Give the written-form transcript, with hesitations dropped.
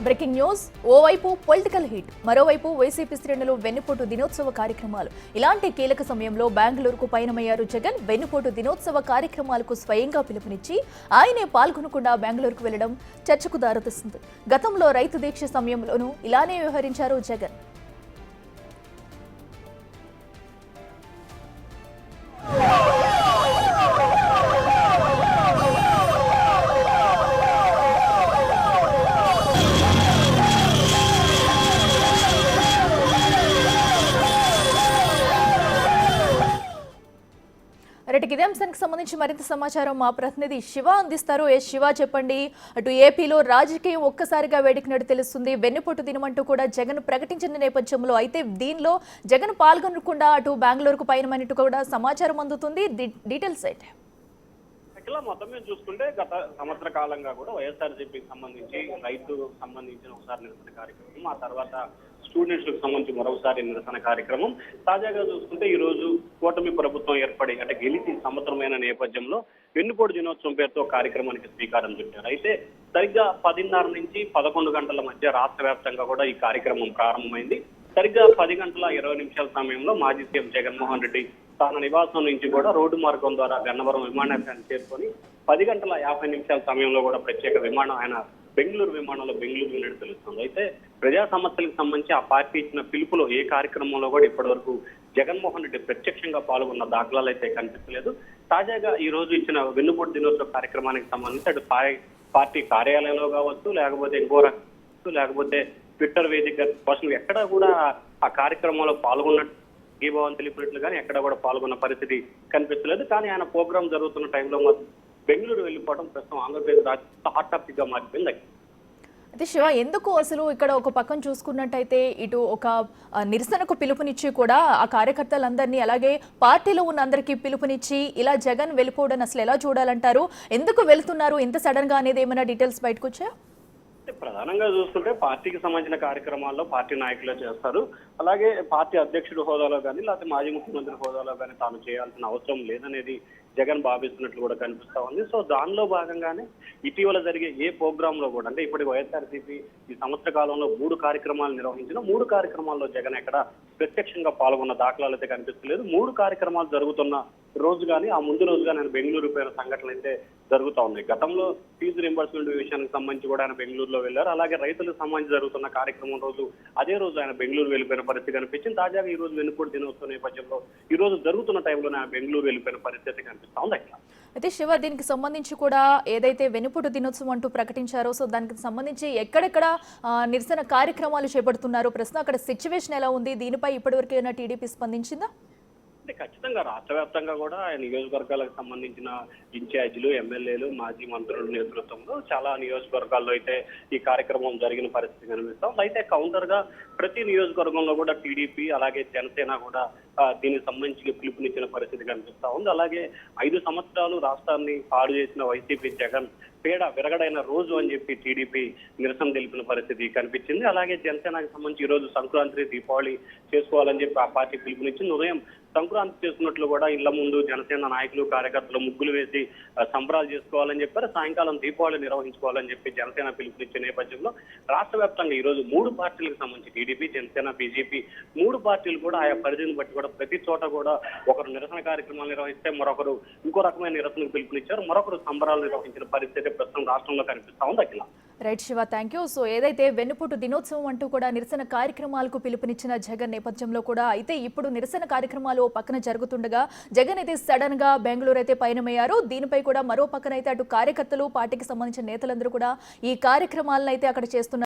Breaking news. ఓవైపు political hit, మరోవైపు YCP శ్రేణులు వెన్నుపోటు దినోత్సవ కార్యక్రమాలు. ఇలాంటి కీలక సమయంలో బెంగళూరుకు పయనమయ్యారు జగన్. వెన్నుపోటు దినోత్సవ కార్యక్రమాలకు స్వయంగా పిలుపునిచ్చి ఆయనే పాల్గొనకుండా బెంగళూరుకు వెళ్లడం చర్చకు దారితీస్తుంది. గతంలో రైతు దీక్ష సమయంలోనూ ఇలానే వ్యవహరించారు జగన్. ఇదే అంశానికి సంబంధించి మరింత సమాచారం మా ప్రతినిధి శివ అందిస్తారు. శివ, చెప్పండి. అటు ఏపీలో రాజకీయం ఒక్కసారిగా వేడికినట్టు తెలుస్తుంది. వెన్నుపోటు దినమంటూ కూడా జగన్ ప్రకటించిన నేపథ్యంలో అయితే దీనిలో జగన్ పాల్గొనకుండా అటు బెంగళూరుకు పయనమైనట్టు కూడా సమాచారం అందుతుంది. డీటెయిల్స్ అయితే మొత్తం మీద చూసుకుంటే గత సంవత్సర కాలంగా కూడా వైఎస్ఆర్సీపీకి సంబంధించి రైతుకు సంబంధించిన ఒకసారి నిరసన కార్యక్రమం, ఆ తర్వాత స్టూడెంట్స్ కు సంబంధించి మరొకసారి నిరసన కార్యక్రమం. తాజాగా చూసుకుంటే ఈ రోజు కూటమి ప్రభుత్వం ఏర్పడి అంటే గెలిచి సంవత్సరమైన నేపథ్యంలో వెన్నుపోటు దినోత్సవం పేరుతో కార్యక్రమానికి శ్రీకారం చుట్టారు. అయితే సరిగ్గా 10:30 నుంచి 11 గంటల మధ్య రాష్ట్ర వ్యాప్తంగా కూడా ఈ కార్యక్రమం ప్రారంభమైంది. సరిగ్గా 10 గంటల 20 నిమిషాల సమయంలో మాజీ సీఎం జగన్మోహన్ రెడ్డి తన నివాసం నుంచి కూడా రోడ్డు మార్గం ద్వారా గన్నవరం విమానాశ్రయాన్ని చేరుకొని 10 గంటల 50 నిమిషాల సమయంలో కూడా ప్రత్యేక విమానం ఆయన బెంగళూరు విమానంలో బెంగళూరు వెళ్ళినట్టు తెలుస్తుంది. అయితే ప్రజా సమస్యలకు సంబంధించి ఆ పార్టీ ఇచ్చిన పిలుపులో ఏ కార్యక్రమంలో కూడా ఇప్పటి వరకు జగన్మోహన్ రెడ్డి ప్రత్యక్షంగా పాల్గొన్న దాఖలాలు అయితే కనిపించలేదు. తాజాగా ఈ రోజు ఇచ్చిన వెన్నుపోటు దినోత్సవ కార్యక్రమానికి సంబంధించి అటు పార్టీ కార్యాలయంలో కావచ్చు, లేకపోతే ఇంకో లేకపోతే ట్విట్టర్ వేదిక కోసం ఎక్కడా కూడా ఆ కార్యక్రమంలో పాల్గొన్నట్టు భవన్ తెలిపినట్లు కానీ ఎక్కడ కూడా పాల్గొన్న పరిస్థితి కనిపించలేదు. కానీ ఆయన ప్రోగ్రాం జరుగుతున్న టైంలో మాత్రం బెంగళూరు వెళ్ళిపోవడం ప్రస్తుతం ఆంధ్రప్రదేశ్ రాజకీయ హాట్ టాపిక్ గా మారిపోయింది. అయితే శివ, ఎందుకు అసలు ఇక్కడ ఒక పక్కన చూసుకున్నట్టయితే ఇటు ఒక నిరసనకు పిలుపునిచ్చి కూడా ఆ కార్యకర్తలందరినీ అలాగే పార్టీలో ఉన్న అందరికీ పిలుపునిచ్చి ఇలా జగన్ వెళ్ళిపోవడం అసలు ఎలా చూడాలంటారు? ఎందుకు వెళ్తున్నారు ఇంత సడన్ గా అనేది ఏమైనా డీటెయిల్స్ బయటకు వచ్చా? ప్రధానంగా చూస్తుంటే పార్టీకి సంబంధించిన కార్యక్రమాల్లో పార్టీ నాయకులే చేస్తారు. అలాగే పార్టీ అధ్యక్షుడు హోదాలో కానీ లేకపోతే మాజీ ముఖ్యమంత్రి హోదాలో కానీ తాను చేయాల్సిన అవసరం లేదనేది జగన్ భావిస్తున్నట్లు కూడా కనిపిస్తా ఉంది. సో దానిలో భాగంగానే ఇటీవల జరిగే ఏ ప్రోగ్రామ్ లో కూడా అంటే ఇప్పటి వైఎస్ఆర్సీపీ ఈ సంవత్సర కాలంలో 3 కార్యక్రమాలు నిర్వహించిన 3 కార్యక్రమాల్లో జగన్ ఎక్కడ ప్రత్యక్షంగా పాల్గొన్న దాఖలాలు అయితే కనిపిస్తలేదు. 3 కార్యక్రమాలు జరుగుతున్న రోజు కానీ ఆ ముందు రోజుగా ఆయన బెంగళూరు పోయిన సంఘటనలు అయితే జరుగుతూ ఉన్నాయి. గతంలో ఫీజు రింబర్స్మెంట్ విషయానికి సంబంధించి కూడా ఆయన బెంగళూరులో వెళ్లారు. అలాగే రైతులకు సంబంధించి జరుగుతున్న కార్యక్రమం రోజు అదే రోజు ఆయన బెంగళూరు వెళ్ళిపోయిన పరిస్థితి కనిపించింది. తాజాగా ఈ రోజు వెన్నుపోటు దినోత్సవం నేపథ్యంలో ఈ రోజు జరుగుతున్న టైంలోనే ఆయన బెంగళూరు వెళ్ళిపోయిన పరిస్థితి కనిపిస్తా ఉంది. అయితే శివ, దీనికి సంబంధించి కూడా ఏదైతే వెన్నుపోటు దినోత్సవం అంటూ ప్రకటించారో సో దానికి సంబంధించి ఎక్కడెక్కడ నిరసన కార్యక్రమాలు చేపడుతున్నారో ప్రశ్న, అక్కడ సిచ్యువేషన్ ఎలా ఉంది? దీనిపై ఇప్పటివరకు ఏమైనా టీడీపీ స్పందించిందా? అంటే ఖచ్చితంగా రాష్ట్ర వ్యాప్తంగా కూడా నియోజకవర్గాలకు సంబంధించిన ఇన్ఛార్జీలు, ఎమ్మెల్యేలు, మాజీ మంత్రుల నేతృత్వంలో చాలా నియోజకవర్గాల్లో అయితే ఈ కార్యక్రమం జరిగిన పరిస్థితి కనిపిస్తాం. అయితే కౌంటర్ గా ప్రతి నియోజకవర్గంలో కూడా టీడీపీ అలాగే జనసేన కూడా దీనికి సంబంధించి పిలుపునిచ్చిన పరిస్థితి కనిపిస్తా ఉంది. అలాగే 5 సంవత్సరాలు రాష్ట్రాన్ని పాడు చేసిన వైసీపీ జగన్ పేడ విరగడైన రోజు అని చెప్పి టీడీపీ నిరసన తెలిపిన పరిస్థితి కనిపించింది. అలాగే జనసేనకి సంబంధించి ఈ రోజు సంక్రాంతి, దీపావళి చేసుకోవాలని చెప్పి ఆ పార్టీ పిలుపునిచ్చింది. ఉదయం సంక్రాంతి చేసుకున్నట్లు కూడా ఇళ్ల ముందు జనసేన నాయకులు, కార్యకర్తలు ముగ్గులు వేసి సంబరాలు చేసుకోవాలని చెప్పారు. సాయంకాలం దీపావళి నిర్వహించుకోవాలని చెప్పి జనసేన పిలుపునిచ్చే నేపథ్యంలో రాష్ట్ర వ్యాప్తంగా ఈ రోజు 3 పార్టీలకు సంబంధించి టీడీపీ, జనసేన, బీజేపీ 3 పార్టీలు కూడా ఆయా పరిధిని బట్టి కూడా ప్రతి చోట కూడా ఒకరు నిరసన కార్యక్రమాలు నిర్వహిస్తే మరొకరు ఇంకో రకమైన నిరసనకు పిలుపునిచ్చారు. మరొకరు సంబరాలు నిర్వహించిన పరిస్థితి ప్రస్తుతం రాష్ట్రంలో కనిపిస్తా ఉంది. Akhila. Right Shiva, thank you. So ఏదైతే వెన్నుపోటు దినోత్సవం అంటూ కూడా నిరసన కార్యక్రమాలకు పిలుపునిచ్చిన జగన్ నేపథ్యంలో కూడా అయితే ఇప్పుడు నిరసన కార్యక్రమాలు పక్కన జరుగుతుండగా జగన్ అయితే సడన్ గా బెంగళూరు అయితే పయనమయ్యారు. దీనిపై కూడా మరో పక్కన అయితే అటు కార్యకర్తలు, పార్టీకి సంబంధించిన నేతలందరూ కూడా ఈ కార్యక్రమాలను అయితే అక్కడ చేస్తున్నారు.